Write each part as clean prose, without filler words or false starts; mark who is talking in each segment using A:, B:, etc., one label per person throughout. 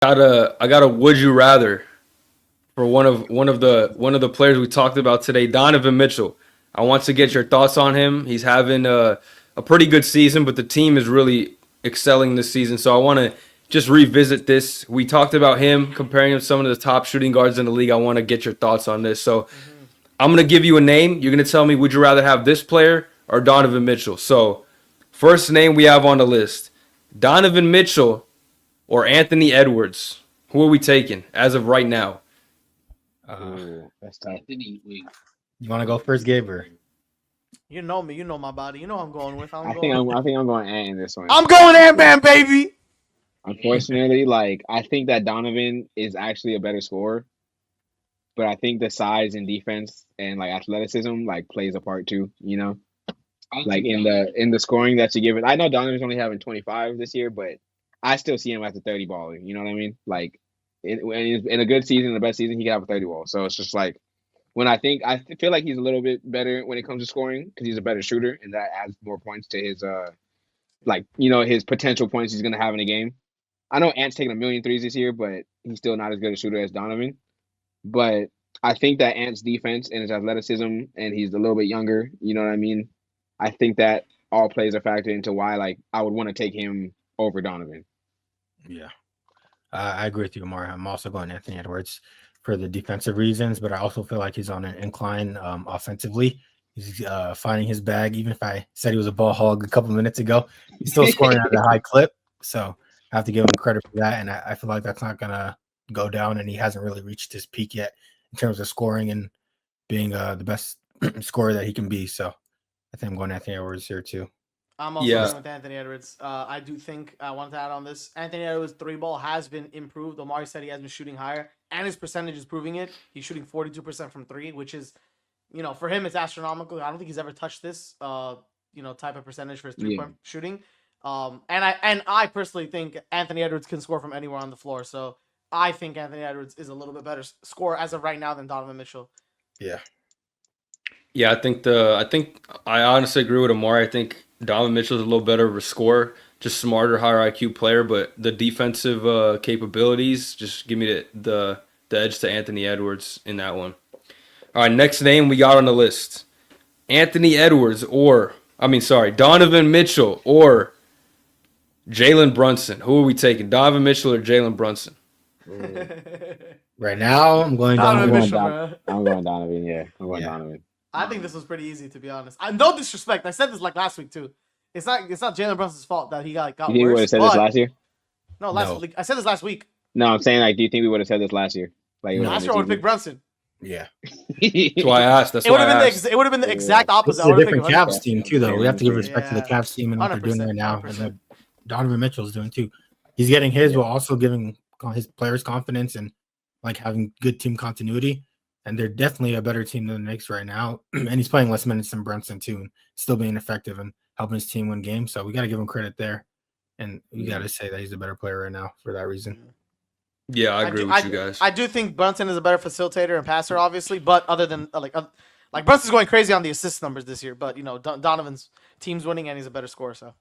A: I got a would you rather for one of the players we talked about today, Donovan Mitchell. I want to get your thoughts on him. He's having a pretty good season, but the team is really excelling this season. So I want to just revisit this. We talked about him, comparing him to some of the top shooting guards in the league. I want to get your thoughts on this. So
B: Mm-hmm.
A: I'm gonna give you a name. You're gonna tell me, would you rather have this player or Donovan Mitchell? So first name we have on the list, Donovan Mitchell or Anthony Edwards. Who are we taking as of right now?
C: Ooh, that's tough.
D: Anthony, wait.
E: You want to go first, Gabe? Or?
B: You know me. You know my body. You know what I'm going with.
C: I think I'm going Ant in this one.
B: I'm going Ant-Man, baby.
C: Unfortunately, like I think that Donovan is actually a better scorer, but I think the size and defense and like athleticism like plays a part too. You know,
D: I'll
C: like
D: take
C: in
D: that.
C: the scoring that you give it. I know Donovan's only having 25 this year, but I still see him at the 30 balling. You know what I mean? Like in a good season, the best season, he could have a 30 ball. So it's just like I feel like he's a little bit better when it comes to scoring because he's a better shooter and that adds more points to his like his potential points he's gonna have in a game. I know Ant's taking a million threes this year, but he's still not as good a shooter as Donovan. But I think that Ant's defense and his athleticism, and he's a little bit younger. You know what I mean? I think that all plays a factor into why like I would want to take him over Donovan.
E: Yeah, I agree with you, Omar. I'm also going Anthony Edwards for the defensive reasons, but I also feel like he's on an incline offensively. He's finding his bag. Even if I said he was a ball hog a couple minutes ago, he's still scoring at a high clip. So I have to give him credit for that. And I feel like that's not going to go down, and he hasn't really reached his peak yet in terms of scoring and being the best scorer that he can be. So I think I'm going Anthony Edwards here too.
B: I'm also
A: Yeah,
B: going with Anthony Edwards. I do think I wanted to add on this. Anthony Edwards' three ball has been improved. Omari said he has been shooting higher, and his percentage is proving it. He's shooting 42% from three, which is, for him, it's astronomical. I don't think he's ever touched this, type of percentage for his 3 point shooting. And I personally think Anthony Edwards can score from anywhere on the floor. So I think Anthony Edwards is a little bit better scorer as of right now than Donovan Mitchell.
E: Yeah.
A: yeah. I honestly agree with Amari. I think Donovan Mitchell's a little better of a scorer, just smarter, higher IQ player, but the defensive capabilities just give me the edge to Anthony Edwards in that one. All right, next name we got on the list: Anthony Edwards, Donovan Mitchell or Jalen Brunson. Who are we taking, Donovan Mitchell or Jalen Brunson?
E: Right now, I'm going
B: Donovan
E: Donovan.
B: Mitchell, bro.
C: I'm going Donovan. Yeah, I'm going
E: Yeah.
C: Donovan.
B: I think this was pretty easy, to be honest. No disrespect. I said this like last week too. It's not Jalen Brunson's fault that he got
C: You think we would have
B: worse.
C: said this last year?
B: No, last
E: No.
B: week. I said this last week.
C: No, I'm saying like, do you think we would have said this last year? Like, it
B: Last year I would have picked Brunson.
E: Yeah.
A: That's why I asked. That's
B: It would
A: why
B: have
A: I
B: been
A: asked.
B: it would have been the exact
E: This
B: opposite.
E: is
B: I
E: a
B: would have picked
E: different
B: Brunson.
E: Cavs team too, though. We have to give respect to the
B: Yeah.
E: Cavs team and what they're doing right now, and
B: 100%.
E: what Donovan Mitchell's doing too. He's getting his while also giving his players confidence and like having good team continuity. And they're definitely a better team than the Knicks right now. And he's playing less minutes than Brunson too, and still being effective and helping his team win games. So we got to give him credit there, and we got to say that he's a better player right now for that reason.
A: Yeah, I agree with you guys.
B: I do think Brunson is a better facilitator and passer, obviously, but other than like Brunson's going crazy on the assist numbers this year, but Donovan's team's winning and he's a better scorer. So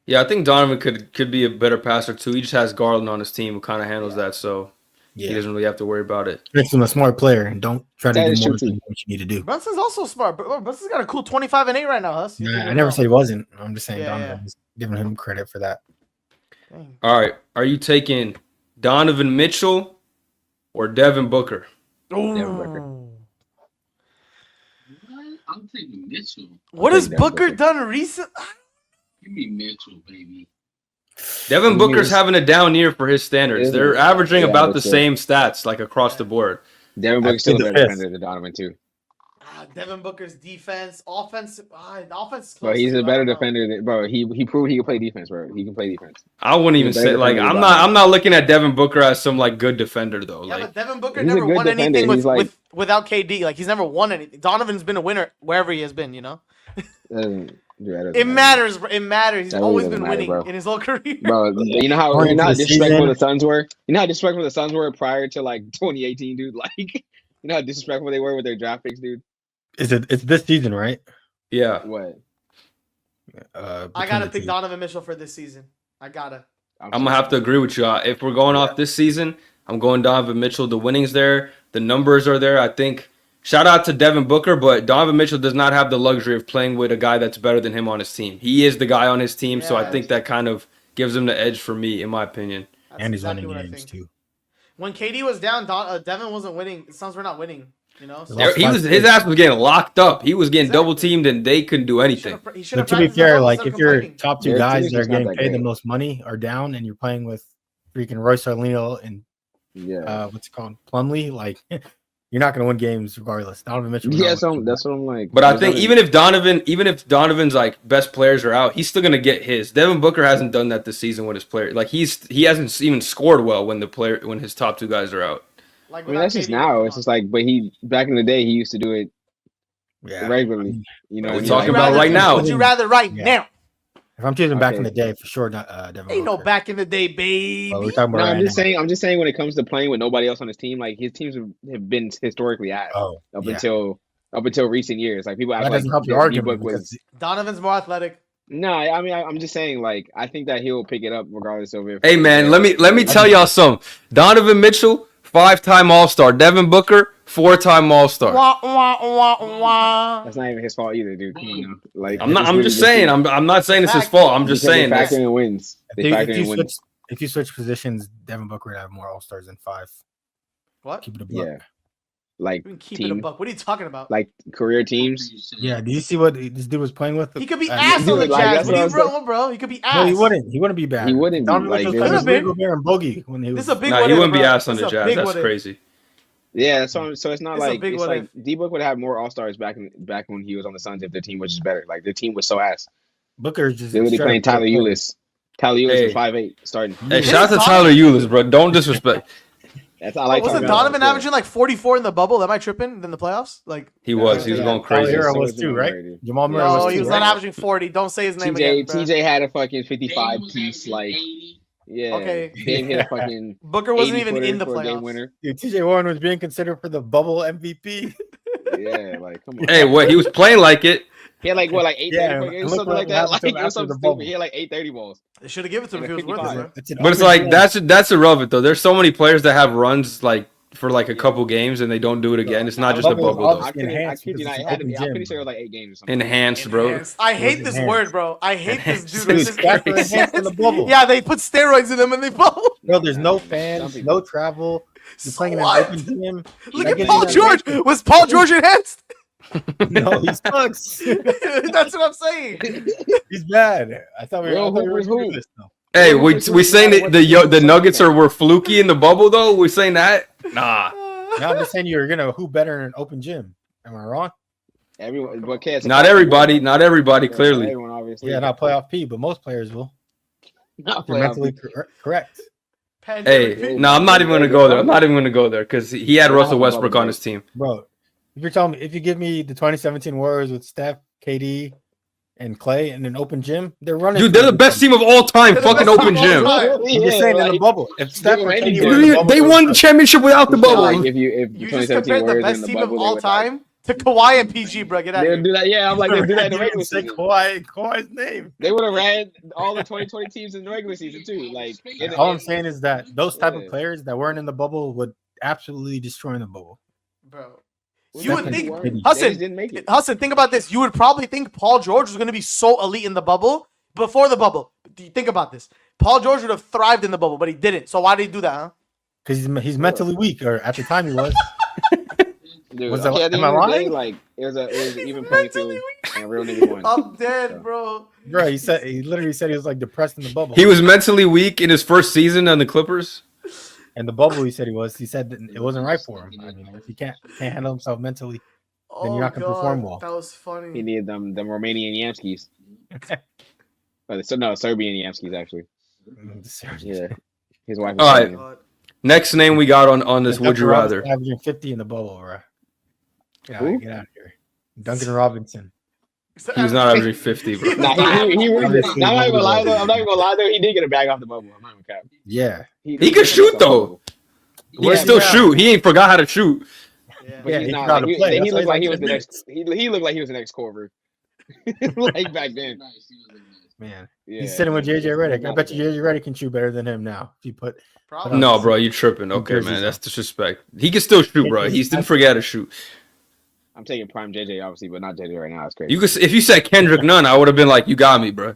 A: Yeah, I think Donovan could be a better passer too. He just has Garland on his team who kind of handles that, so he doesn't really have to worry about it.
E: Makes him a smart player, and don't try to
C: That
E: do
C: is
E: more
C: true,
E: than what you need to do.
B: Brunson's also smart. Brunson's got a cool 25-8 right now, Huss.
E: I never said he wasn't. I'm just saying
B: Yeah,
E: Donovan's giving him credit for that.
B: Dang.
A: All right, are you taking Donovan Mitchell or Devin Booker?
C: Devin Booker.
D: What? I'm taking Mitchell.
B: What has
C: Devin
B: Booker
C: Booker.
B: done recent?
D: Give me Mitchell, baby.
A: Devin
C: He
A: Booker's
C: is-
A: having a down year for his standards.
C: Isn't
A: They're
C: it?
A: averaging
C: Yeah,
A: about the
C: that's it.
A: same stats like across the board.
C: Devin Booker's still a
E: plead the
C: better
E: fifth.
C: defender than Donovan too.
B: Devin Booker's defense, offense, offense.
C: Bro, he's a better
B: I don't know.
C: defender than bro. He proved he can play defense, bro. He can play defense.
A: I wouldn't even
C: He's a better
A: say like
C: defender
A: I'm
C: than
A: not
C: Donovan.
A: I'm not looking at Devin Booker as some like good defender though.
B: Yeah,
A: Like
B: but Devin Booker
C: He's a
B: never
C: good
B: won
C: defender.
B: anything
C: He's like-
B: without KD. Like he's never won anything. Donovan's been a winner wherever he has been.
C: That doesn't
B: It matters. Bro. It matters. He's
C: That really
B: always
C: doesn't
B: been
C: matter,
B: winning
C: bro.
B: in his whole career.
C: Bro, you know how
E: According to the
C: disrespectful
E: season-
C: the Suns were. You know how disrespectful the Suns were prior to like 2018, dude. Like, you know how disrespectful they were with their draft picks, dude.
E: It's this season, right?
A: yeah.
C: What?
B: I
E: between
B: gotta
E: the
B: pick
E: two.
B: Donovan Mitchell for this season. I gotta.
A: I'm gonna have to agree with you. If we're going off this season, I'm going Donovan Mitchell. The winnings there, the numbers are there. I think. Shout out to Devin Booker, but Donovan Mitchell does not have the luxury of playing with a guy that's better than him on his team. He is the guy on his team, so I think that kind of gives him the edge for me, in my opinion.
B: That's
E: And he's
B: exactly
E: winning
B: what I
E: games
B: think.
E: too.
B: When KD was down, Devin wasn't winning. The Suns were not winning. You know, so
A: His ass was getting locked up. He was getting double teamed, and they couldn't do anything.
B: he should
E: But
B: have
E: to be
B: practiced in the
E: fair,
B: bubble
E: like
B: instead
E: if
B: of
E: your
B: complaining.
E: top two
C: Their
E: guys
C: team's
E: that are
C: just not
E: getting
C: that
E: paid the
C: great.
E: most money are down, and you're playing with freaking Royce O'Neal and
C: Yeah.
E: what's it called, Plumlee, like you're not going to win games regardless. Donovan Mitchell. will
C: Yeah,
E: not win
C: that's what I'm like.
A: But I
C: There's
A: think
C: nothing-
A: even if Donovan's like best players are out, he's still gonna get his. Devin Booker hasn't done that this season with his players. Like he hasn't even scored well when his top two guys are out.
B: Like
C: I mean, that's just now. It's just like, but back in the day, he used to do it
E: Yeah.
C: regularly. You know,
A: We're
C: what I mean?
A: talking
C: Like,
A: about right now.
B: Would you rather right
E: Yeah.
B: now?
E: If I'm choosing back in
C: Okay.
E: the day, for sure, Devin
B: Ain't no
E: Booker.
B: back in the day, baby.
E: But we're talking
C: No,
E: about
C: I'm
E: right
C: just
E: now.
C: saying. I'm just saying when it comes to playing with nobody else on his team, like his teams have been historically ass
E: Oh,
C: up
E: yeah.
C: until recent years. Like people act
E: That
C: like
E: doesn't help your
C: D
E: argument
C: Book was.
E: because
B: Donovan's more athletic.
C: No, I mean I'm just saying like I think that he'll pick it up regardless of if.
A: Hey man, let me tell y'all something. Donovan Mitchell, 5-time All-Star. Devin Booker, 4-time All-Star.
B: Wah, wah, wah, wah.
C: That's not even his fault either, dude. Come on now. Like
A: I'm just saying. I'm not saying it's his fault. I'm just saying
C: they
A: that.
C: factor in wins. They factor in wins.
E: if you switch positions, Devin Booker would have more All Stars than 5.
B: What?
E: Keep it a buck.
C: Yeah, like
B: You can keep it a
C: team,
B: buck. What are you talking about?
C: like career teams.
E: Yeah. Do you see what this dude was playing with?
B: He could be
E: Uh,
B: ass on the
C: dude, like,
B: Jazz.
C: that's
B: What are you,
C: what I'm saying.
B: bro? He could be ass.
E: No, he wouldn't. He wouldn't be bad.
C: He wouldn't be,
E: Donovan
C: like,
E: Mitchell's
C: there's-
E: playing with
B: Could've
E: Rudy Gobert and Bogey when he was.
B: This is a big
A: Nah,
B: what
A: he
B: if,
A: wouldn't be
B: bro.
A: ass on
B: This
A: the
B: is a
A: Jazz.
B: big
A: That's
B: what if.
A: crazy.
C: Yeah, so it's not
B: It's a
C: like
B: big
C: it's
B: what
C: like
B: if.
C: D Book would have more All Stars back when he was on the Suns if their team was just better. Like their team was so ass.
E: Booker is just
C: They were
E: straight
C: playing
E: up
C: Tyler
E: player.
C: Eulis. Tyler Eulis
A: Hey.
C: was 5'8" starting.
A: Hey,
B: This
A: shout out
B: is
A: to Tyler
B: Donovan-
A: Eulis, bro. Don't disrespect.
C: That's all I like.
B: Wasn't
C: talking about
B: Donovan
C: him,
B: averaging like 44 in the bubble? Am I tripping in the playoffs? Like,
A: He was
C: Yeah.
A: going
E: Tyler
A: crazy.
E: Hero
C: So
E: was
C: was
E: too,
C: Jamal
E: right?
C: Murray, dude.
E: Jamal Murray
B: no,
E: was
B: he
E: too,
B: was
E: right?
B: not averaging 40. Don't say his name again. bro.
C: TJ had a fucking 55
D: Dame was
C: piece.
D: averaging
C: Like
D: 80.
C: yeah,
B: Okay.
C: Dame hit a fucking
B: Booker wasn't
C: 80
B: even
C: footer
B: in the
C: for a game
B: playoffs.
C: winner.
E: Dude, TJ Warren was being considered for the bubble MVP.
C: Yeah, like come on.
A: Hey, what? He was playing like it.
C: He had like what, like 830
E: Yeah,
C: per game,
E: and look
C: something
E: what
C: like that.
E: happened
C: Like
E: to him
C: it was
E: after
C: something
E: the
C: stupid.
E: bubble.
C: He had like 830 balls.
B: They should have given it to him if he was worth it,
C: 55.
B: bro.
E: It's an
A: But it's
E: open
A: like
E: game.
A: that's irrelevant though. There's so many players that have runs like for like a couple games and they don't do it again. It's not just a
E: Bubble is
A: bubble though.
E: obviously
C: I
E: enhanced
C: kid you
E: because
C: not.
E: it's an open
C: I'm pretty
E: gym,
C: sure it
E: bro.
C: was like 8 games or something.
A: Enhanced, bro.
B: Enhanced. I hate this
E: Enhanced.
B: word, bro. I hate this dude.
E: Dude,
B: It's just-
E: that's what enhanced in the bubble.
B: Yeah, they put steroids in them and they bubble.
E: Bro, there's no
C: Some
E: fans,
C: people-
E: no travel. You're playing in an
B: What?
E: open gym.
B: Look
E: That
B: at
E: gives
B: Paul
E: you
B: George.
E: that
B: Was Paul George enhanced?
E: No, he sucks.
B: That's what I'm saying.
E: He's bad. I thought we were
C: Real
E: all
C: hoopers
E: doing
C: hoop.
E: this though.
A: Hey,
C: Well,
A: we
C: who's
A: saying
C: not-
A: that the Nuggets were fluky in the bubble though? We saying that? Nah.
E: Now I'm just saying you're gonna hoop better in an open gym. Am I wrong?
C: Everyone, but kids,
A: Not everybody. Not everybody.
C: Yeah,
A: Clearly.
C: everyone obviously.
E: Yeah, not playoff P, but most players will.
C: Not
E: If you're
C: playoff
E: mentally correct.
A: Hey,
B: Pandemic.
A: no, I'm not even gonna go there. I'm not even gonna go there because he had Russell Westbrook on his team.
E: Bro, if you give me the 2017 Warriors with Steph, KD, and Clay in an open gym, they're running.
A: Dude, they're the best team of all time.
B: They're the
A: Fucking
B: best
A: open
B: team of all
A: gym.
B: time.
E: I'm just saying in the bubble. If Steph or
C: They
E: KD were in the bubble,
A: They won the championship without the bubble.
C: Like if
B: You
C: the
B: just
C: 2017
B: compared the
C: Warriors
B: best
C: in the
B: team of
C: bubble, they
B: all
C: would, like,
B: time to Kawhi and PG, bro. Get out
C: They
B: of
C: would
B: here.
C: do that. Yeah, I'm like they do that in the
E: You
C: regular
E: didn't say
C: season.
E: Kawhi's name.
C: They would have ran all the 2020 teams in the regular season too. Like
E: All I'm saying is that those type
C: Yeah.
E: of players that weren't in the bubble would absolutely destroy the bubble.
B: Bro.
C: Well,
B: You
C: they
B: would
C: just
B: think,
C: weren't. They
B: Hassan,
C: just didn't make it.
B: Hassan, think about this. You would probably think Paul George was going to be so elite in the bubble before the bubble. Do you think about this? Paul George would have thrived in the bubble, but he didn't. So why did he do that, huh?
E: Because he's mentally weak, or at the time he was.
C: Dude,
E: Was that-
C: okay, at the
E: am I
C: end of the day,
E: lying?
C: like it was an even playing field, and real niggas won.
B: I'm dead, bro.
E: Bro, he literally said he was like depressed in the bubble.
A: He was mentally weak in his first season on the Clippers.
E: And the bubble he said he was. He said that it wasn't right for him. I mean, if he can't handle himself mentally,
B: Oh,
E: Then you're not gonna
B: God,
E: perform well.
B: That was
C: He
B: funny.
C: needed them Romanian Yamskis. So no, Serbian Yamskis actually. Yeah, his wife.
A: All right.
C: Serbian.
B: God.
A: Next name we got on this Would You Rather.
E: Averaging 50 in the bubble, bro.
C: Who?
E: Get out of here. Duncan Robinson.
A: He was not averaging 50, bro.
C: Nah, he really did.
E: Obviously,
C: I'm not even gonna lie
E: nobody
C: though. I'm not even gonna lie though. He did get a bag off the bubble. I'm not even cap.
E: Yeah.
A: He could shoot, though. He can still shoot. He ain't forgot how to shoot.
B: Yeah.
C: But
E: Yeah,
C: he's
E: he
C: not.
E: forgot
C: Like,
E: to play.
C: he
E: That's why
C: looked like
E: he's
C: he was the
E: like
C: next. He looked like he was the next Corver. Like back then.
D: Nice. He was nice.
E: Man,
C: Yeah,
E: he's sitting with JJ Redick. I
C: not
E: bet you
C: good.
E: JJ Redick can shoot better than him now. If you put
B: Probably.
A: No, bro, you tripping. Okay,
E: Jerseys
A: man, that's
E: on.
A: disrespect. He can still shoot, bro. He didn't forget how to shoot.
C: I'm taking prime JJ, obviously, but not JJ right now. It's crazy.
A: You could, if you said Kendrick Nunn, I would have been like, you got me, bro.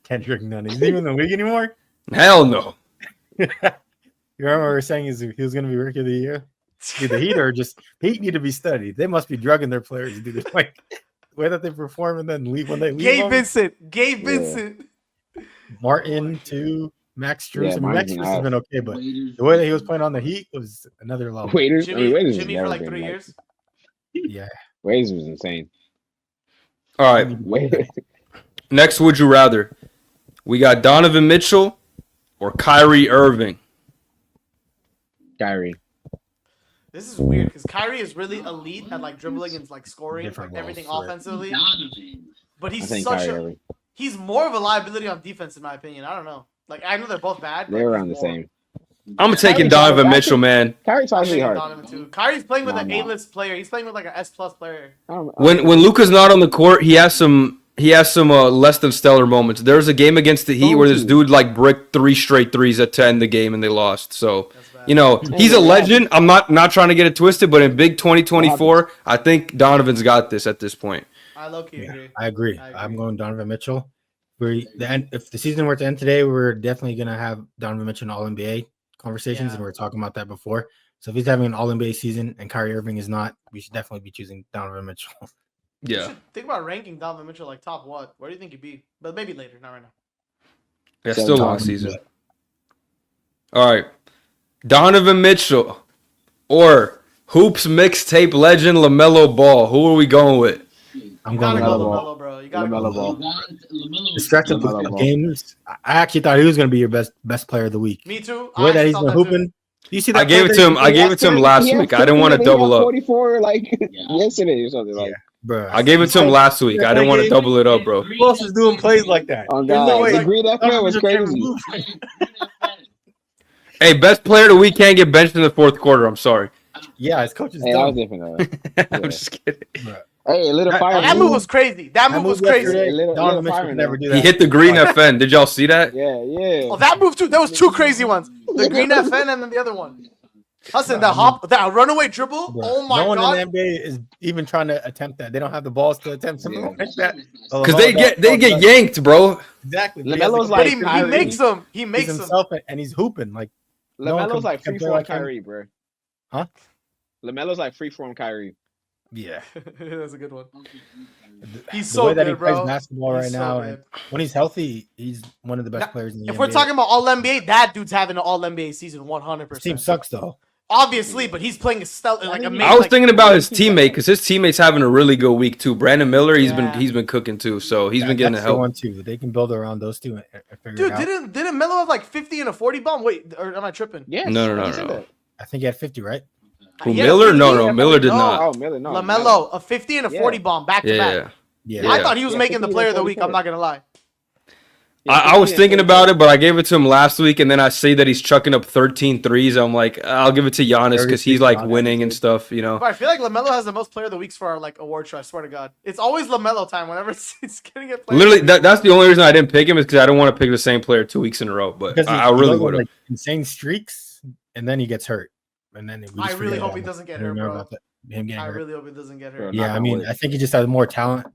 E: Kendrick Nunn. He's even in the league anymore.
A: Hell no.
E: You remember we were saying he was going to be rookie of the year? Dude, the Heat are just Heat need to be studied. They must be drugging their players, dude. Like the way that they perform and then leave when they leave.
B: Gabe
E: them.
B: Vincent. Gabe
C: Yeah.
B: Vincent.
E: Martin to Max Strus.
C: Yeah,
E: I mean,
C: Martin's
E: Max
C: been
E: Strus has
C: out.
E: been okay, but
D: Waiters,
E: the way that he was playing on the Heat was another level.
C: Waiters,
B: Jimmy,
C: Waiters
B: Jimmy
C: has
B: for
C: never
B: like
C: been
B: 3 years.
E: Yeah.
C: Waiters was insane.
A: All right,
C: Waiters.
A: next, would you rather? We got Donovan Mitchell or Kyrie Irving.
C: Kyrie.
B: This is weird because Kyrie is really elite at like dribbling and like scoring,
E: Different
B: like everything
E: balls, right.
B: offensively.
D: Donovan.
B: But
C: I
B: he's
C: think
B: such
C: Kyrie
B: a
C: Irving.
B: he's more of a liability on defense in my opinion. I don't know. Like I know they're both bad. But
C: They're
B: he's
C: around the
B: more.
C: same.
A: I'm taking
C: Kyrie
A: Donovan
C: Irving,
A: Mitchell, man.
C: Kyrie's
B: I'm
C: actually
B: taking
C: hard.
B: Donovan too. Kyrie's playing with
C: Nah,
B: an
C: nah.
B: A-list player. He's playing with like an S+ player.
A: When Luka's not on the court, he has some less than stellar moments. There was a game against the Heat where this dude like bricked 3 straight threes at 10 the game and they lost. So
B: That's bad.
A: you know he's a legend. I'm not trying to get it twisted, but in big 2024, I think Donovan's got this at this point.
B: I low-key
E: Yeah,
B: agree.
E: I agree.
B: I agree.
E: I'm going Donovan Mitchell. If the season were to end today, we're definitely going to have Donovan Mitchell in All NBA conversations,
B: Yeah.
E: and we were talking about that before. So if he's having an All NBA season and Kyrie Irving is not, we should definitely be choosing Donovan Mitchell.
B: You
A: Yeah,
B: should think about ranking Donovan Mitchell like top what? Where do you think he'd be? But maybe later, not right now.
A: yeah,
C: So
A: still long
C: Donovan,
A: season. All right, Donovan Mitchell or Hoops mixtape legend LaMelo Ball. Who are we going with?
E: I'm
B: You
E: going
B: gotta
E: with
B: go
C: LaMelo.
B: LaMelo, bro. You gotta
C: LaMelo
B: go
C: Ball.
B: LaMelo.
E: the stretch of
C: LaMelo
E: the
C: Ball.
E: games. I actually thought he was going to be your best player of the week.
B: Me too.
E: The way
B: I
E: that he's
B: thought
E: been
B: that too.
E: hooping. You see that
A: I gave
E: play
A: it
E: that
A: to
E: he
A: him. I gave it to him last week. I didn't want to double up,
C: 44 like
D: Yeah.
C: yesterday or something. Like,
E: bro.
A: I gave it to him last week. I didn't want to double it up, bro.
E: Who else is doing plays like that?
C: oh
E: There's
C: god,
E: no way.
C: the Green FL was
E: Donovan
C: crazy.
E: Mitchell can't move.
A: Hey, best player of the week can't get benched in the fourth quarter. I'm sorry.
E: Yeah, his coach is
C: Hey, that was
E: dumb.
C: different though.
A: I'm just kidding.
E: Bro.
C: Hey, a little fire.
B: That move was crazy. That move was crazy.
E: yesterday,
C: Little
E: Donovan Mitchell
C: fire
E: would never
C: though.
E: do that.
A: He hit the green FN. Did y'all see that?
C: Yeah.
B: Oh, that move too. There was 2 crazy ones. The green FN and then the other one. Hassan, that runaway dribble.
E: Bro,
B: Oh my
E: no one
B: god.
E: in the NBA is even trying to attempt that. They don't have the balls to attempt something
C: Yeah.
E: like that.
A: Because they get yanked, bro.
E: Exactly.
C: LaMelo's
B: But
C: like
B: he
C: Kyrie.
B: makes them. He
E: He's
B: makes them.
E: himself and he's hooping like no one
C: LaMelo's
E: can-
C: like
E: can play
C: freeform
E: like him.
C: Kyrie, bro.
E: Huh?
C: LaMelo's like freeform Kyrie.
E: yeah.
B: That's a good one. He's
E: The
B: so
E: way that he
B: good,
E: plays
B: bro.
E: basketball right
B: He's so
E: now,
B: good.
E: and when he's healthy, he's one of the best
B: Now,
E: players in the
B: If
E: NBA.
B: we're talking about All NBA, that dude's having an All NBA season,
E: His
B: 100%.
E: team sucks though.
B: Obviously, but he's playing a stellar, like amazing.
A: I was thinking about his teammate because his teammate's having a really good week too. Brandon Miller, he's been cooking too, so he's been getting the
E: That's
A: help.
E: one too. They can build around those two and figure
B: Dude,
E: it out.
B: didn't Melo have like 50 and a 40 bomb? Wait, or am I tripping?
C: Yes.
A: No.
C: he said that.
E: I think he had 50, right?
A: Who,
B: He had a
A: Miller?
B: 50
A: No,
B: and a
A: Miller did
B: 40
A: not.
C: Oh, Miller, no.
B: LaMelo, a 50 and a 40 bomb back to back.
A: Yeah.
B: I thought he was
C: Yeah,
B: making the
C: 50
B: player of the
C: and
B: week. I'm
C: 44.
B: not gonna lie.
A: I was thinking about it, but I gave it to him last week, and then I see that he's chucking up 13 threes. I'm like, I'll give it to Giannis because he's like winning and stuff, you know.
B: But I feel like LaMelo has the most player of the weeks for our like award show. I swear to God, it's always LaMelo time whenever it's getting a player.
A: Literally, that's the only reason I didn't pick him is because I didn't want to pick the same player 2 weeks in a row. But
E: Because
A: I really
E: goes on,
A: would have.
E: like, insane streaks, and then he gets hurt, and then we
B: I
E: just
B: really
E: forget
B: hope
E: about
B: he
E: it.
B: doesn't get
E: I remember
B: hurt, bro.
E: about him getting
B: I
E: hurt.
B: really hope it doesn't get
C: Bro,
B: hurt.
C: knock
E: Yeah, I
C: on
E: mean,
C: wood.
E: I think he just has more talent.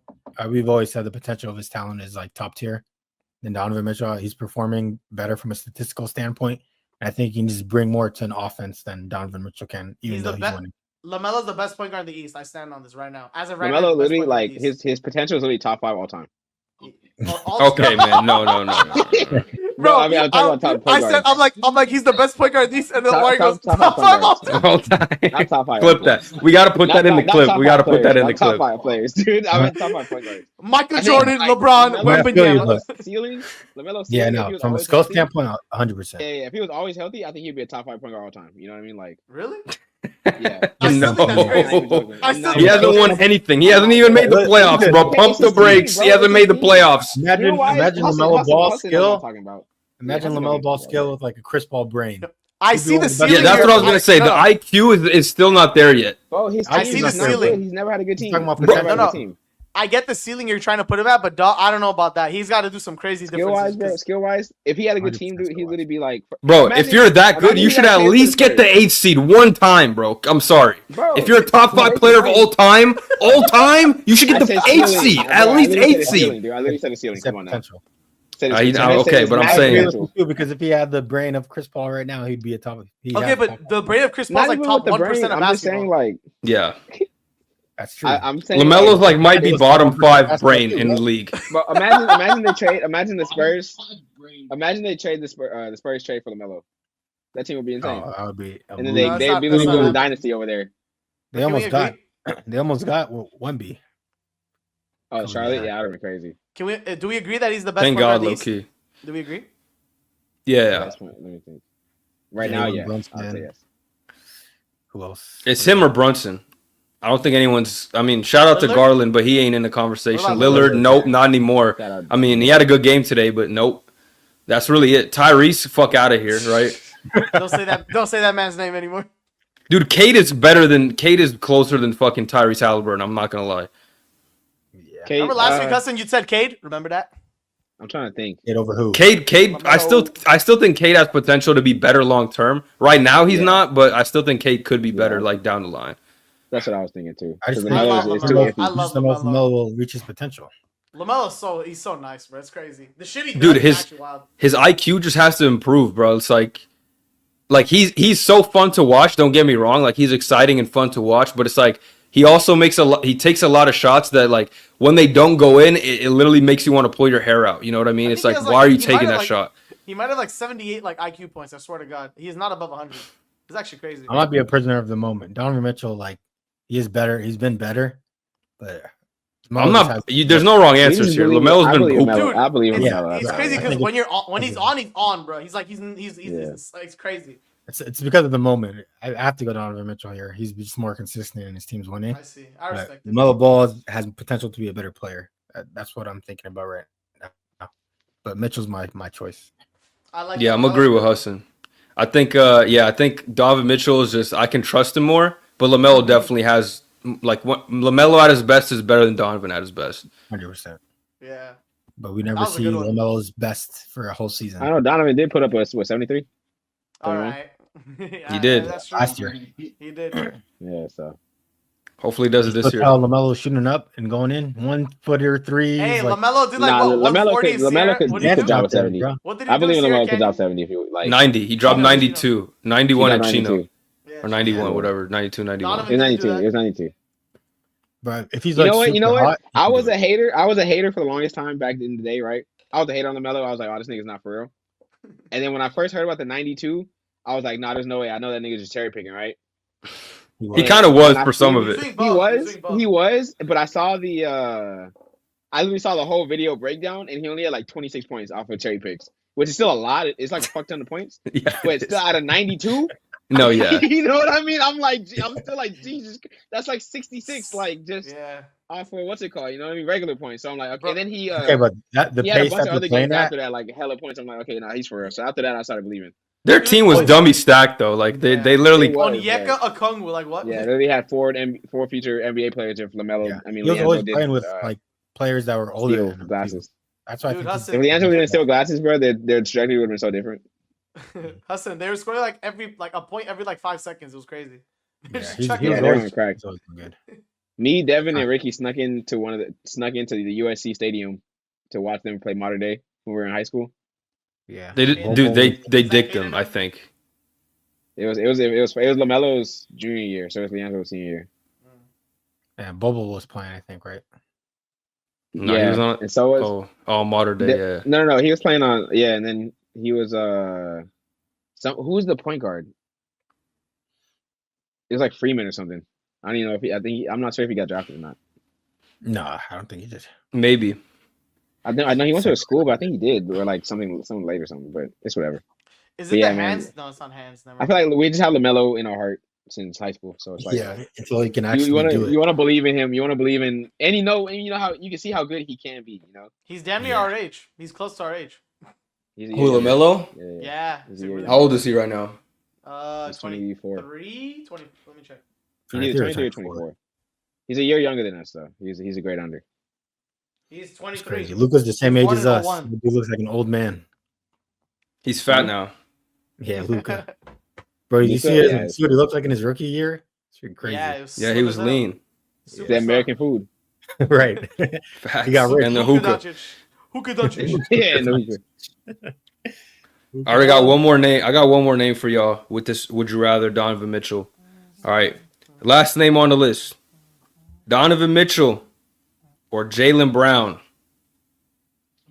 E: We've always said the potential of his talent is like top tier than Donovan Mitchell. He's performing better from a statistical standpoint. I think he can just bring more to an offense than Donovan Mitchell can, even
B: He's
E: though
B: the
E: he's
B: best.
E: winning.
B: LaMelo's the best point guard in the East. I stand on this right now. As of right now,
C: LaMelo
B: he's the best
C: literally
B: point guard
C: like
B: in the East.
C: his potential is literally top 5 all time.
A: Okay, man. No.
B: Bro,
C: I mean, I'm talking about top point
B: I said,
C: guards.
B: I'm like, he's the best point guard in the East, and then
C: Top-
B: Omari goes,
C: top
B: top
C: five
B: 5 all
C: point
B: time.
A: All time.
C: Not top 5.
A: Clip that. We got to put that in the clip. We got to put that in the
C: Top
A: clip.
C: 5 players, dude. I meant top 5 point guards.
B: Michael
C: I think,
B: Jordan,
C: like,
B: LeBron,
C: LaMelo-
E: I feel you,
B: Wembanyama.
E: but-
C: Ceiling, LaMelo
E: Yeah,
C: ceiling, if he
E: no,
C: was
E: from a
C: always
E: skill
C: healthy-
E: standpoint, 100%.
C: Yeah, if he was always healthy, I think he'd be a top 5 point guard all time. You know what I mean? Like,
B: Really?
C: yeah.
B: I still think that's crazy.
A: No.
B: I still
A: He hasn't won anything. He hasn't even made the playoffs, bro. Pump the brakes. He hasn't made the playoffs.
E: Imagine LaMelo Ball skill.
C: Talking about.
E: Imagine
C: Yeah,
E: LaMelo Ball
C: yeah.
E: skill with like a Chris Paul brain.
B: I
E: He'd be
B: see
E: one
B: the
E: of the best-
B: ceiling.
A: Yeah, that's
B: here.
A: what I was gonna say. The IQ is still not there yet.
C: Bro, his
E: I
C: team
E: see
C: is
E: the
C: not
B: ceiling.
C: good. He's never had a good team.
E: Talking about
C: He's never
E: potential.
C: had a
B: No,
C: good team.
B: I get the ceiling you're trying to put him at, but I don't know about that. He's got to do some crazy
C: Skill wise,
B: differences.
C: bro.
B: 'cause-
C: Skill wise, if he had a good team,
E: 100%
C: dude, he'd
E: skill-wise.
C: literally be like,
A: Bro, if
C: imagine-
A: you're that good,
C: imagine
A: you
C: he
A: should
C: got
A: at
C: chance
A: least
C: to
A: get the
C: Spurs.
A: 8th seed one time, bro. I'm sorry.
C: Bro,
A: If you're a top
C: no,
A: 5
C: it's
A: player of
C: fine.
A: all time, you should
C: I
A: get the
C: said
A: 8th
C: ceiling.
A: seed.
C: Bro,
A: At
C: I
A: least
C: literally said
A: 8th
C: a ceiling,
A: seed.
C: dude. I literally said a ceiling.
E: He said
C: Come on now.
E: potential.
C: Said
A: I-
C: his
A: I-
C: potential.
A: okay, but I'm
E: I
A: saying-
E: agree with
C: potential.
E: you too, because if he had the brain of Chris Paul right now, he'd be a top.
B: Okay, but the brain of Chris Paul's
C: Not
B: like
C: even
B: top
C: with the
B: 1%
C: brain.
B: of
C: I'm just
B: basketball.
C: saying, like,
A: Yeah.
E: that's true.
C: I'm saying,
A: LaMelo's like might be
E: It was
A: bottom
E: top
A: 5
E: basketball
A: brain
E: too,
A: in
E: bro.
A: the league.
C: but imagine they trade. Imagine the Spurs.
D: Brain.
C: Imagine they trade the Spurs trade for LaMelo. That team would be insane.
E: Oh, that would be.
C: And then
B: No, that's
C: they'd
B: not-
C: be
B: that's
C: literally
B: not
C: building a
B: happening.
C: dynasty over there.
E: They
B: Can we
E: almost got.
B: agree?
E: They almost got Wemby.
C: Oh,
E: Oh,
C: Charlotte,
E: yeah.
C: yeah, that would be crazy.
B: Can we? Do we agree that he's the best
A: Thank
B: point guard
A: God,
B: in the
A: low
B: East?
A: key.
B: Do we agree?
A: Yeah.
C: That's my, let me think. Right
E: Jalen
C: now, yeah,
E: Brunson.
C: I'd say yes.
E: Who else?
A: It's him or Brunson. I don't think anyone's. I mean, shout out to
B: Lillard?
A: Garland, but he ain't in the conversation.
B: What about
A: Lillard,
C: Lillard?
A: nope, not anymore.
C: Shout out.
A: I mean, he had a good game today, but nope. That's really it. Tyrese, fuck out of here, right?
B: Don't say that. Don't say that man's name anymore.
A: Dude, Kate is closer than fucking Tyrese Halliburton. I'm not gonna lie.
E: Yeah.
C: Kate,
B: Remember last week, Hassan, you said Cade. Remember that?
C: I'm trying to think.
E: Get over who?
A: Cade, I still think Cade has potential to be better long term. Right now, he's
C: Yeah.
A: not, but I still think Cade could be better
C: Yeah.
A: like down the line.
C: That's what I was thinking too.
E: I just
C: 'Cause
E: think
B: I
C: LaMelo
B: love
C: is
B: LaMelo.
C: too
B: I
C: iffy.
B: love
E: just don't know if
B: LaMelo.
E: Melo will reach his potential.
B: He's so nice, bro. It's crazy. The shit he
A: Dude,
B: does is actually wild.
A: His IQ just has to improve, bro. It's like he's so fun to watch. Don't get me wrong. Like he's exciting and fun to watch, but it's like he also he takes a lot of shots that like when they don't go in, it literally makes you want to pull your hair out. You know what I mean?
B: I
A: It's
B: think
A: like,
B: he has,
A: why are you
B: he might
A: taking
B: have,
A: that
B: like,
A: shot?
B: He might have like 78 like IQ points. I swear to God, he is not above 100. It's actually crazy.
E: I might be a prisoner of the moment. Donovan Mitchell, like, he is better. He's been better, but
A: I'm not. There's no wrong answers here. Lamelo's
C: I
A: been
C: believe
A: hooping.
C: Melo.
B: Dude,
C: I believe in
B: It's,
C: Melo.
B: it's
C: That's
B: crazy
C: all right.
B: because
E: think
B: when he's on, bro. He's like he's
C: Yeah.
B: it's crazy.
E: It's because of the moment. I have to go Donovan Mitchell here. He's just more consistent and his team's winning.
B: I see. I respect it.
E: Melo Ball has potential to be a better player. That's what I'm thinking about right now. But Mitchell's my choice.
B: I like.
A: Yeah,
B: that.
A: I'm agree with Hassan. I think Donovan Mitchell is just I can trust him more, but LaMelo definitely has like LaMelo at his best is better than Donovan at his best.
E: 100%.
B: Yeah.
E: But we
B: That
E: never
B: was a
E: see
B: good one.
E: LaMelo's best for a whole season.
C: I know Donovan did put up a 73.
B: All
C: Mhm.
B: right.
A: He did.
B: That's true.
E: Last year.
B: He did.
C: Yeah, so
A: Hopefully, he does it this
E: Look
A: year.
E: how LaMelo's shooting up and going in 1-footer threes.
B: Hey,
E: like,
B: Lamelo did like
C: Nah,
B: what?
C: LaMelo
B: 140
C: could-
B: in
C: LaMelo
B: Sierra?
C: could-
B: What
C: he
B: did
C: could
B: he
C: drop
B: do?
C: a 70.
E: bro.
B: What did he
C: I
B: do
C: believe
B: in
C: in
B: Sierra,
C: Lamelo could
B: Kenny?
C: drop 70 if you like.
A: 90. He dropped
B: Oh,
A: 92. 91 at
C: 92.
A: Chino.
B: Yeah.
A: Or 91,
C: Yeah.
A: whatever. 92, 91.
B: Donovan-
C: It was
B: He didn't do
C: 92.
B: that.
C: It was 92.
E: But if he's
C: You
E: like,
C: know what? You know
E: super
C: what?
E: hot, he
C: I
E: can
C: was
E: do
C: a
E: it.
C: hater. I was a hater for the longest time back in the day, right? I was a hater on LaMelo. I was like, oh, this nigga's not for real. And then when I first heard about the 92, I was like, nah, there's no way. I know that nigga's just cherry picking, right?
A: He kind of was
C: And I
A: for some
C: seen-
A: of
B: He's
A: it.
B: doing
C: He
B: both. He's
C: was,
B: doing both.
C: he was, but I saw I literally saw the whole video breakdown, and he only had like 26 points off of cherry picks, which is still a lot. It's like a fuck ton of points,
A: Yeah,
C: but
A: it
C: it's still
A: is.
C: out of 92.
A: No, yeah.
C: You know what I mean? I'm still like, Jesus, that's like 66, like just
B: Yeah.
C: off of what's it called? You know what I mean? Regular points. So I'm like, okay.
B: Bro.
C: And then he,
E: Okay, but the
C: he had a
E: pace
C: bunch
E: that
C: of other
E: they're playing
C: games
E: at,
C: after that, like hella points. I'm like, okay, nah, he's for real. So after that, I started believing.
A: Their team was dummy stacked, though. Like,
B: Yeah.
A: they literally.
C: It was,
B: Onyeka Okongwu, like what?
C: Yeah, they literally had four future NBA players if LaMelo.
E: yeah.
C: I mean,
E: he was
C: LiAngelo
E: always
C: did,
E: playing with like players that were older.
C: steal
E: than him, too.
C: glasses.
E: That's why
B: Dude,
E: I
B: Hassan-
E: think
C: If LiAngelo didn't steal glasses, bro, their trajectory would have been so different.
B: Hassan, they were scoring like a point every like 5 seconds. It was crazy. They're
E: yeah,
B: just
E: he's,
B: chucking
E: he was
C: Yeah,
B: it.
C: they're
E: always
C: on crack.
E: he's always been good.
C: Me, Devin, and Ricky snuck into the USC stadium to watch them play Modern Day when we were in high school.
E: Yeah,
A: They did, dude. They dicked him. I think.
C: It was LaMelo's junior year, so it was LiAngelo's senior year.
E: Yeah, Bobo was playing, I think, right?
A: No, he was on.
C: and so was
A: modern day. Yeah.
C: no, he was playing on and then he was who's the point guard? It was like Freeman or something. I don't even know if I'm not sure if he got drafted or not.
E: No, I don't think he did.
A: Maybe.
C: I know he went to a school, but I think he did, or like something late or something. But it's whatever.
B: Is it
C: Yeah,
B: the
C: man.
B: hands? No, it's not hands. Never
C: I feel like we just have LaMelo in our heart since high school, so it's like
E: Yeah, until he can
C: you
E: actually
C: want
E: do
C: to
E: it.
C: believe in him. You want to believe in, and you know how you can see how good he can be. You know,
B: He's damn near
E: Yeah.
B: our age. He's close to our age.
C: he's
A: Who, LaMelo?
C: Yeah.
B: Yeah.
C: Is
B: Is
C: he-
B: he really
A: How old is he right now?
C: He's 24.
B: 23, 20. Let me check.
C: He's either 23 or 24. He's a year younger than us, though. He's a great under.
B: He's
E: It's
B: 23.
E: crazy. Luka's the same
B: He's
E: age
B: born
E: as
B: in
E: us.
B: 01.
E: He looks like an old man.
A: He's fat now.
E: Yeah, Luka. Bro, you
C: Luka,
E: see it?
C: yeah.
E: See what he looked like in his rookie year? It's pretty crazy.
B: Yeah, it was
A: Yeah, he
B: slim
A: was
B: as hell.
A: lean.
C: The
B: Superstar.
C: American food.
E: Right.
A: Facts.
E: He got rich.
A: And the
B: Luka
A: hookah.
B: Doncic. Hookah Doncic.
C: Yeah, no, he's
A: I already got one more name. I got one more name for y'all with this. Would you rather Donovan Mitchell? All right. Last name on the list: Donovan Mitchell or Jaylen Brown.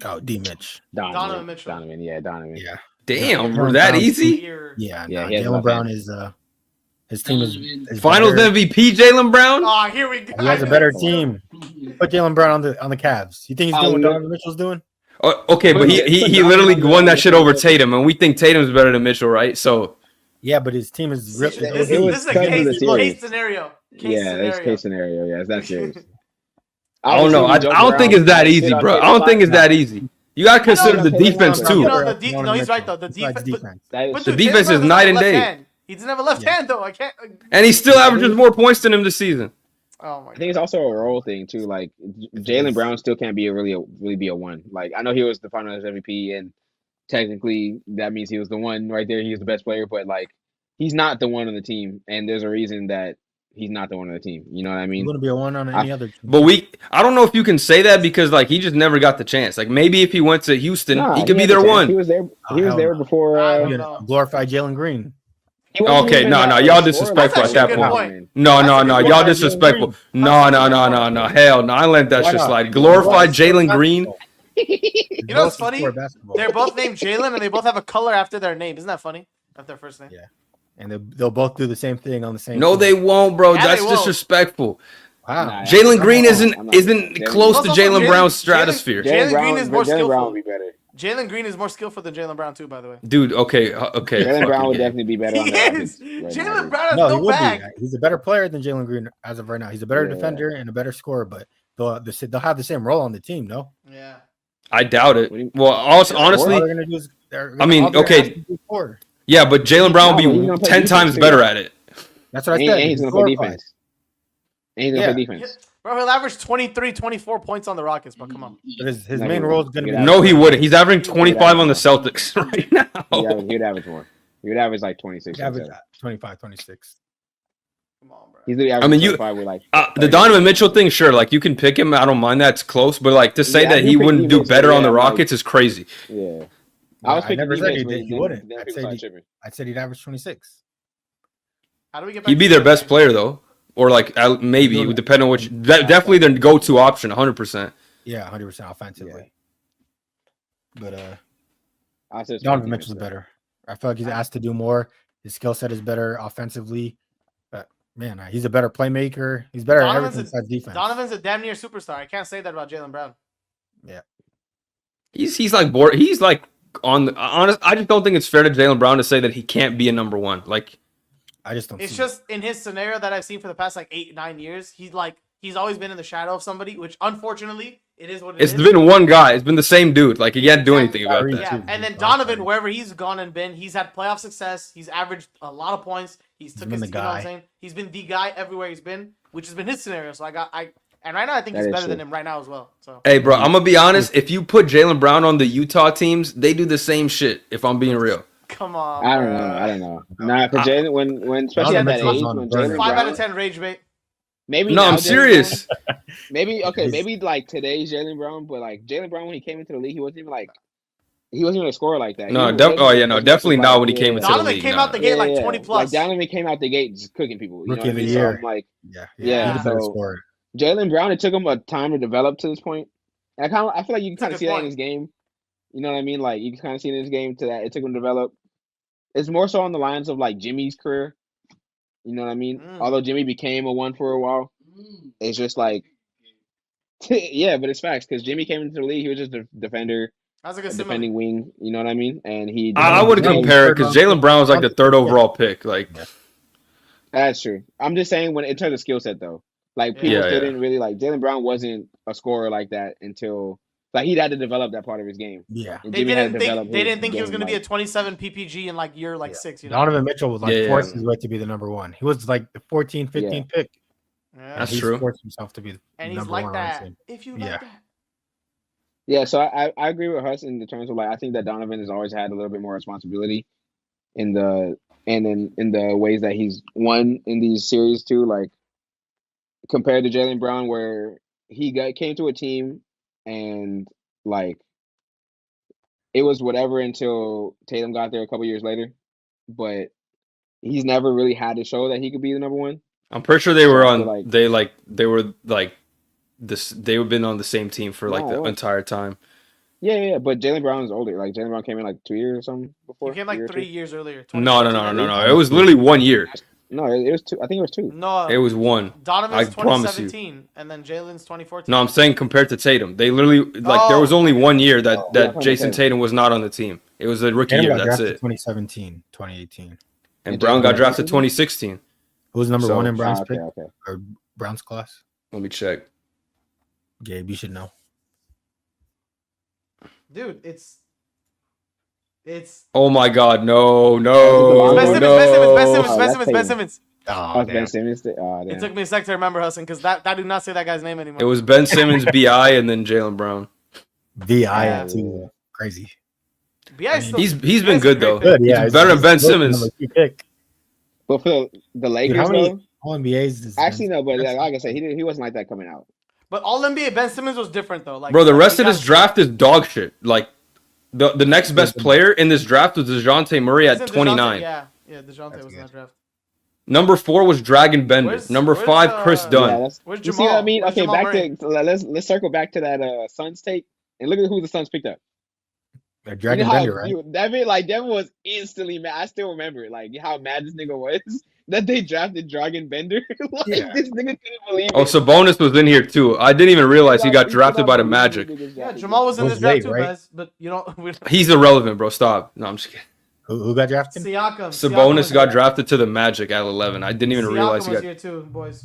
E: Oh, D Mitch.
B: Donovan Mitchell.
C: Donovan, yeah, Donovan.
E: Yeah.
A: Damn,
E: Jaylen
A: were that
E: Brown's
A: easy?
B: Here.
E: Yeah,
C: Yeah,
E: no,
C: he has
E: Jaylen
C: left
E: Brown
C: hand.
E: is his team is
A: Finals
E: better.
A: MVP Jaylen Brown.
B: Oh, here we go.
E: He has a better team. Put Jaylen Brown on the Cavs. You think he's doing what
C: look-
E: Donovan Mitchell's doing?
A: Oh, okay, but he literally won that shit over Tatum, and we think Tatum's better than Mitchell, right? So
E: Yeah, but his team is
B: This,
E: really.
C: it was
B: this is a
C: because of the
B: case
C: series.
B: scenario.
C: Yeah, that's case scenario. Yeah, it's that serious.
A: I don't know. I don't think it's that easy, bro. I don't think it's that easy. You gotta consider the defense
B: You
A: too.
B: know, no, he's right though. The
E: Besides
B: defense.
E: defense.
A: The defense is night and day.
B: He doesn't have a left hand though. I can't.
A: And he still averages more points than him this season.
B: Oh my
C: I think it's also a role thing too. Like Jaylen Brown still can't be really be a one. Like I know he was the Finals MVP, and technically that means he was the one right there. He was the best player, but like he's not the one on the team, and there's a reason that he's not the one on the team. You know what I
E: He's
C: mean?
E: going to be a one on any other team.
A: But I don't know if you can say that because like he just never got the chance. Like maybe if he went to Houston,
C: Nah,
A: he could be
C: had the
A: their
C: chance.
A: one.
C: He was there. He was
E: hell
C: there
E: no.
C: before.
B: I
E: You
B: don't
E: gotta
B: know.
E: glorify Jalen Green.
C: He wasn't
A: Okay,
C: even
A: no,
C: that
A: y'all
C: scorer
A: disrespectful
B: That's
A: at that
B: actually a good
A: point.
B: point.
A: No,
B: That's a good
A: y'all
B: point.
A: disrespectul. No, hell no. I let that
E: Why
A: shit
E: not?
A: slide. Glorify
E: Lowest score
A: Jalen Green.
E: basketball.
B: You know what's
E: Lowest
B: funny?
E: score basketball.
B: They're both named Jalen, and they both have a color after their name. Isn't that funny? After their first name.
E: Yeah. And they'll both do the same thing on the same
A: No,
E: team.
A: they won't, bro.
B: Yeah,
A: That's
B: they won't.
A: disrespectful.
E: Wow.
C: Nah,
A: Jalen Green
C: I'm
A: isn't
C: not-
A: isn't
C: Jalen-
A: close to
B: Also,
A: Jalen
B: Jalen-
A: Brown's
B: Jalen-
A: stratosphere.
B: Jalen Green is more
C: Jalen Brown
B: skillful.
C: would be better.
B: Jalen Green is more skillful than Jalen Brown too. By the way.
A: Dude, okay.
C: Jalen Brown
A: fucking
C: would
A: Gabe.
C: definitely be better on
B: He
C: the
B: is.
C: offense right
B: Jalen
C: now.
B: Brown has
E: No, he
B: no
E: would
B: bag.
E: be. He's a better player than Jalen Green as of right now. He's a better
C: Yeah.
E: defender and a better scorer, but they'll have the same role on the team, no?
B: Yeah.
A: I doubt it.
C: What do you-
A: Well,
E: All
A: honestly,
E: they're gonna do is
A: I mean,
E: all they're
A: okay.
E: asking to do is score.
A: yeah, but Jalen Brown
C: No, he's
A: will
C: gonna
A: be
C: play
A: 10
C: defense
A: times
C: too.
A: better at it.
E: That's what I
C: And,
E: said.
C: and he's gonna play
E: glorified.
C: defense. And he's gonna play
E: Yeah.
C: defense.
B: Bro, he'll average 23, 24 points on the Rockets, but come on.
E: But his
C: Never
E: main
C: will.
E: role is gonna be
A: No, he wouldn't. He's averaging 25 on the Celtics right now.
C: He'd average more. He would average like 26.
E: He'd average 25, 26.
B: Come on, bro.
C: He's the average
A: I mean,
C: 25 with like
A: The
C: 30.
A: Donovan Mitchell thing, sure, like you can pick him. I don't mind that. It's close, but like to say
C: Yeah, I
A: that
C: do
A: he
C: pick
A: wouldn't do
C: defense,
A: better on the
C: yeah, like-
A: Rockets is crazy.
C: Yeah. I was
E: I
C: picking
E: never said
C: defense,
E: he
C: but
E: wouldn't.
C: then
E: I'd
C: people
E: say
C: started
E: he-
C: tripping.
E: I said he'd average 26.
B: How do we get back
A: He'd be
B: to
A: their
B: that?
A: best player though, or like maybe it would depend on which. Definitely their go-to option, 100%.
E: Yeah, 100% offensively. But
C: I said
E: Donovan
C: defense,
E: Mitchell's
C: though.
E: better. I feel like he's asked to do more. His skill set is better offensively. But man, he's a better playmaker. He's better at everything besides defense.
B: Donovan's a damn near superstar. I can't say that about Jalen Brown.
A: He's like bored. He's like on the honest. I just don't think it's fair to Jalen Brown to say that he can't be a number one. Like
E: I just don't.
B: It's
E: see
B: just in his scenario that I've seen for the past like 8-9 years. He's always been in the shadow of somebody, which unfortunately it is what it
A: it's
B: is.
A: been one guy. It's been the same dude. Like he can't do anything about
E: Kyrie,
A: that.
B: Yeah,
E: too.
B: and then
E: Oh,
B: Donovan,
E: sorry.
B: wherever he's gone and been, he's had playoff success. He's averaged a lot of points. He's took
E: been
B: his,
E: the
B: you know what I'm
E: guy.
B: saying? He's been the guy everywhere he's been, which has been his scenario. So and right now I think
C: That
B: he's
C: is
B: better than
C: true.
B: him right now as well. So
A: Hey, bro, I'm gonna be honest. If you put Jalen Brown on the Utah teams, they do the same shit. If I'm being real,
B: come on.
C: I don't
B: bro.
C: know. I don't know. Nah, for Jalen, when especially
B: Yeah,
C: at that
B: Mitchell's
C: age,
E: on
C: when
E: the burner.
C: Jalen
B: 5 out
C: Brown,
B: of 10 rage bait.
C: maybe
A: no,
C: now
A: I'm
C: Jalen
A: serious.
C: Brown- maybe maybe like today's Jalen Brown, but like Jalen Brown when he came into the league, he wasn't even a scorer like that.
A: No,
C: He was
A: definitely not when he
C: yeah,
A: came into the
B: Donovan
A: league.
B: came
A: nah.
B: out the gate like 20 plus.
C: Like Donovan came out the gate just cooking people. You
E: Rookie
C: know
E: of
C: what I
E: the
C: mean? So
E: year.
C: I'm like
E: Yeah, he's a better
C: so-
E: scorer.
C: Jalen Brown, it took him a time to develop to this point. And I feel like you can
B: That's a
C: kind of
B: good
C: see that in
B: point.
C: his game. You know what I mean? Like you can kind of see it in his game to that it took him to develop. It's more so on the lines of like Jimmy's career. You know what I mean?
B: Mm.
C: Although Jimmy became a one for a while,
D: Mm.
C: it's just like yeah, but it's facts because Jimmy came into the league. He was just a defender,
B: That's a
C: a
B: good simile.
C: defending wing. You know what I mean? And he.
A: I wouldn't
E: No,
A: compare it because Jalen Brown was like the third overall pick. Like
C: That's true. I'm just saying when in terms of skill set though, like people
A: Yeah,
C: still
A: yeah.
C: didn't really like Jalen Brown wasn't a scorer like that until like he had to develop that part of his game.
E: Yeah.
C: And
B: They
C: Jimmy had
B: didn't
C: to develop
B: think they
C: his
B: didn't think he was
C: game,
B: going to be a
C: like-
B: 27 PPG in like year 6. You know?
E: Donovan Mitchell was like
A: Yeah, yeah.
E: forced his way to be the number one. He was like the 14, 15 pick.
B: Yeah.
A: That's
E: He
A: true.
E: forced himself to be the
B: And he's
E: number
B: like
E: one on his
B: that.
E: team.
B: If you
E: Yeah.
B: like that.
C: Yeah, so I agree with Huss in the terms of like I think that Donovan has always had a little bit more responsibility in the in the ways that he's won in these series too. Like compared to Jalen Brown, where came to a team and like it was whatever until Tatum got there a couple years later, but he's never really had to show that he could be the number one.
A: I'm pretty sure
C: So I feel like
A: they were like this. They have been on the same team for like
C: no, it
A: the
C: was
A: entire time.
C: yeah. But Jalen Brown is older. Like Jalen Brown came in like 2 years or something
B: He
C: before.
B: came
C: a year
B: like
C: or
B: 3
C: two.
B: years earlier.
A: No,
B: 2014.
A: It was literally 1 year.
C: No, it was two. I think it was two.
B: No,
A: It was one.
B: Donovan's
A: I promise you.
B: 2017, and then Jalen's 2014.
A: No, I'm saying compared to Tatum, they literally like there was only 1 year that
C: Yeah, I'm talking
A: Jason
C: about
A: Tatum was not on the team. It was a rookie
E: Tatum
A: year.
E: got
A: That's
E: drafted
A: it.
E: 2017, 2018.
A: And Brown
C: Jalen
A: got
C: Brown
A: drafted
C: was
A: 2016.
E: Who was number
A: So-
E: one in Brown's
C: okay,
E: pick
C: okay.
E: or Brown's class?
A: Let me check.
E: Gabe, you should know.
B: Dude, it's
A: Oh my God, no,
C: It's
A: no,
B: Ben Simmons,
A: no.
B: Ben Simmons, Ben Simmons,
C: Oh,
B: Ben
C: that's
B: Simmons, Ben
C: Tatum.
B: Simmons.
E: Oh,
C: Ben Simmons. Oh,
B: It
C: damn.
B: took me a sec to remember Hassan because that do not say that guy's name anymore.
A: It was Ben Simmons, Bi, and then Jalen Brown.
E: VI
B: Yeah.
E: too. Crazy.
B: B.I. still,
A: He's
B: B.I.'s
A: been
B: a
A: good
B: great
A: though.
B: pick.
E: Good, yeah.
A: He's better than Ben Simmons.
E: Number 2 pick.
C: But for the Lakers,
E: Dude, how many
C: though,
E: All NBAs? Does
C: actually
E: Ben
C: no. But
E: Simmons
C: like I said, he wasn't like that coming out.
B: But all NBA Ben Simmons was different though. Like
A: Bro, the rest
B: he
A: of this
B: got-
A: draft is dog shit. Like the next best player in this draft was DeJounte Murray at
B: Isn't DeJounte-
A: 29.
B: Yeah, DeJounte
E: That's
B: was in
E: good.
B: that draft.
A: Number 4 was Dragon Bender.
B: Where's-
A: Number
B: where's,
A: 5, Chris
B: uh,
A: Dunn.
C: Yeah, that's.
B: Where's
C: You see what I
B: Jamal?
C: mean?
B: Where's
C: Okay,
B: Jamal
C: back
B: Murray?
C: to let's circle back to that Suns take and look at who the Suns picked up.
E: Dragon
C: how,
E: Bender, right?
C: dude, Devin was instantly mad. I still remember it, like how mad this nigga was that they drafted Dragon Bender. Like
E: Yeah.
C: this nigga couldn't believe
A: Oh,
C: it.
A: Sabonis was in here too. I didn't even realize he got
C: could
A: drafted
C: not
A: by the
C: believe
A: Magic.
C: these niggas
B: Yeah,
C: drafted
B: Jamal was in
E: It was
B: this draft
E: late,
B: too,
E: right?
B: guys. But you know,
A: He's irrelevant, bro. Stop. No, I'm just kidding.
E: Who got drafted?
B: Siakam.
A: Sabonis
B: was
A: got
B: here.
A: drafted to the Magic at 11. I didn't even realize
B: Siakam
A: he
B: was
A: got.
B: here too, boys.